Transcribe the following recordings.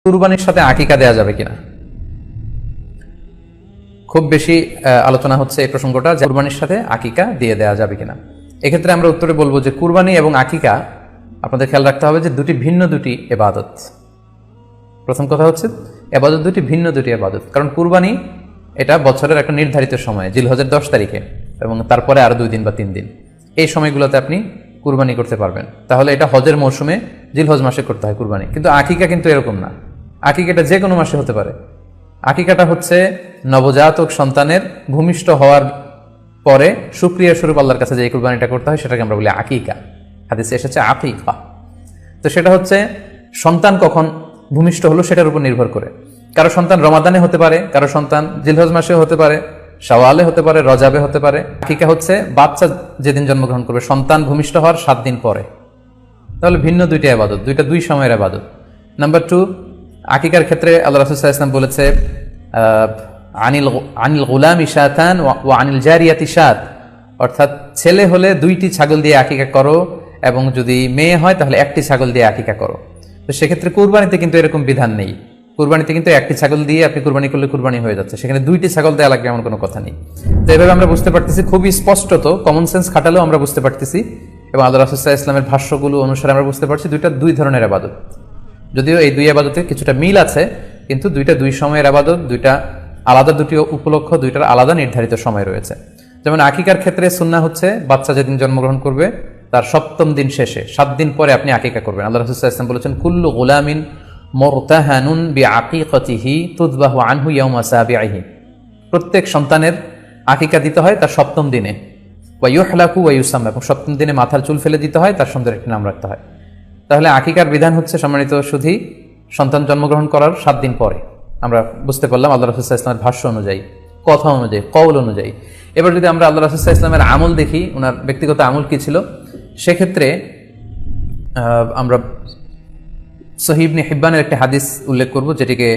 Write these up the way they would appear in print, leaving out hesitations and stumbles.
কুরবানির সাথে আকিকা দেয়া যাবে কিনা, খুব বেশি আলোচনা হচ্ছে এই প্রসঙ্গটা, যে কুরবানির সাথে আকিকা দিয়ে দেয়া যাবে কিনা। এক্ষেত্রে আমরা উত্তরে বলবো যে কুরবানি এবং আকিকা আপনাদের খেয়াল রাখতে হবে যে ভিন্ন দুটি ইবাদত। প্রথম কথা হচ্ছে ইবাদত ভিন্ন দুটি ইবাদত। কারণ কুরবানি এটা বছরের একটা নির্ধারিত সময়, জিলহজের 10 তারিখে, এবং তারপরে আরো 2 দিন বা 3 দিন, এই সময়গুলোতে আপনি কুরবানি করতে পারবেন। তাহলে এটা হজের মৌসুমে জিলহজ মাসে করতে হয় কুরবানি। কিন্তু আকিকা কিন্তু এরকম না, আকিকাটা যে কোনো মাসে হতে পারে। আকিকাটা হচ্ছে নবজাতক সন্তানের ভূমিষ্ঠ হওয়ার পরে শুকরিয়া স্বরূপ আল্লাহর কাছে যে কুরবানিটা করতে হয় সেটাকে আমরা বলি আকিকা। হাদিসে এসেছে আকিকা। তো সেটা হচ্ছে সন্তান কখন ভূমিষ্ঠ হলো সেটার উপর নির্ভর করে। কারো সন্তান রমাদানে হতে পারে, কারো সন্তান জিলহজ মাসে হতে পারে, শাওয়ালে হতে পারে, রজাবে হতে পারে। আকিকা হচ্ছে বাচ্চা যেদিন জন্মগ্রহণ করবে, সন্তান ভূমিষ্ঠ হওয়ার 7 দিন পরে। তাহলে ভিন্ন দুইটা ইবাদত, দুই সময়ের ইবাদত। নাম্বার 2, আকিকার ক্ষেত্রে আল্লাহ রাসূল সাল্লাল্লাহু আলাইহি ওয়াসাল্লাম বলেছে আনিল গুলামি শাতান ওয়া আনিল জারিয়াতি শাত, অর্থাৎ ছেলে হলে 2টি ছাগল দিয়ে আকিকা করো, এবং যদি মেয়ে হয় তাহলে 1টি ছাগল দিয়ে আকিকা করো। তো সেক্ষেত্রে কুরবানিতে কিন্তু এরকম বিধান নেই। কুরবানিতে কিন্তু 1টি ছাগল দিয়ে আপনি কুরবানি করলে কুরবানি হয়ে যাচ্ছে, সেখানে 2টি ছাগল দেওয়া লাগবে এমন কোনো কথা নেই। তো এভাবে আমরা বুঝতে পারতেছি, খুবই স্পষ্টত কমন সেন্স খাটালেও আমরা বুঝতে পারতেছি, এবং আল্লাহ রাসূল সাল্লাল্লাহু আলাইহি ওয়াসাল্লামের ভাষ্যগুলো অনুসারে আমরা বুঝতে পারছি দুই ধরনের ইবাদত। যদিও এই 2 ইবাদতে কিছুটা মিল আছে, কিন্তু 2 সময়ের ইবাদত, 2টা আলাদা, 2টি উপলক্ষ, 2টার আলাদা নির্ধারিত সময় রয়েছে। যেমন আকিকার ক্ষেত্রে সুন্নাহ হচ্ছে বাচ্চা যেদিন জন্মগ্রহণ করবে তার 7ম দিন শেষে 7 দিন পরে আপনি আকিকা করবেন। আল্লাহ রাসূল সাল্লাল্লাহু আলাইহি ওয়াসাল্লাম বলেছেন কুল্লু গুলামিন মুরতাহানুন বিআকিকাতিহি তুযবাহু আনহু ইয়াওমা সাবিহি, প্রত্যেক সন্তানের আকিকা দিতে হয় তার 7ম দিনে, ওয়া ইউহলাকু ওয়া ইউসাম্মা, এবং 7ম দিনে মাথার চুল ফেলে দিতে হয়, তার সুন্দর একটি নাম রাখতে হয়। তাহলে আকিকার বিধান হচ্ছে সম্মানিত শুধু সন্তান জন্মগ্রহণ করার 7 দিন পরে। আমরা বুঝতে পারলাম আল্লাহ রাসূল সাল্লাল্লাহু আলাইহি ওয়াসাল্লামের ভাষ্য অনুযায়ী, কথা অনুযায়ী, কওল অনুযায়ী। এবার যদি আমরা আল্লাহ রাসূল সাল্লাল্লাহু আলাইহি ওয়াসাল্লামের আমল দেখি, ওনার ব্যক্তিগত আমল কি ছিল, সেক্ষেত্রে আমরা সহিহ ইবনে হিব্বানের একটি হাদিস উল্লেখ করব, যেটিকে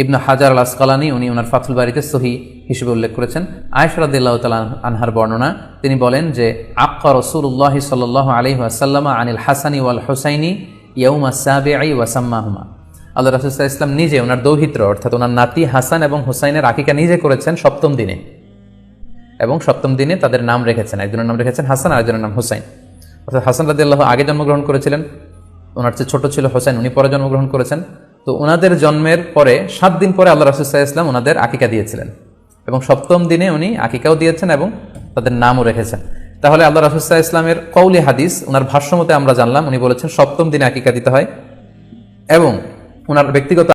ইবনে হাজার আল আসকালানী উনি ওনার ফাথুল বারিতে সহিহ হিসেবে উল্লেখ করেছেন। আয়েশা রাদিয়াল্লাহু তাআলা আনহার বর্ণনা, তিনি বলেন যে আক্কা রাসূলুল্লাহ সাল্লাল্লাহু আলাইহি ওয়াসাল্লাম আনিল হাসানি ওয়াল হুসাইনি ইয়াউমা সাবিঈ ওয়া সাম্মাহুমা, আল্লাহ রাসূল সাল্লাল্লাহু আলাইহি ওয়াসাল্লাম নিজে ওনার দৌহিত্র অর্থাৎ ওনার নাতি হাসান এবং হুসাইনের আকিকা নিজে করেছেন 7ম দিনে, এবং 7ম দিনে তাদের নাম রেখেছেন, একজনের নাম রেখেছেন হাসান আর একজনের নাম হুসাইন। অর্থাৎ হাসান রাদিয়াল্লাহু আগে জন্মগ্রহণ করেছিলেন, ওনার চেয়ে ছোট ছিল হোসেন, উনি পরে জন্মগ্রহণ করেছেন। তো ওনাদের জন্মের পরে 7 দিন পরে আল্লাহ রাসূল সাল্লাল্লাহু আলাইহি ওয়াসাল্লাম ওনাদের আকিকা দিয়েছিলেন, এবং 7ম দিনে উনি আকিকাও দিয়েছেন এবং তাদের নামও রেখেছেন। তাহলে আল্লাহ রাসূল সাল্লাল্লাহু আলাইহি ওয়াসাল্লামের কওলি হাদিস, ওনার ভাষ্য মতে আমরা জানলাম উনি বলেছেন 7ম দিনে আকিকা দিতে হয়, এবং ওনার ব্যক্তিগত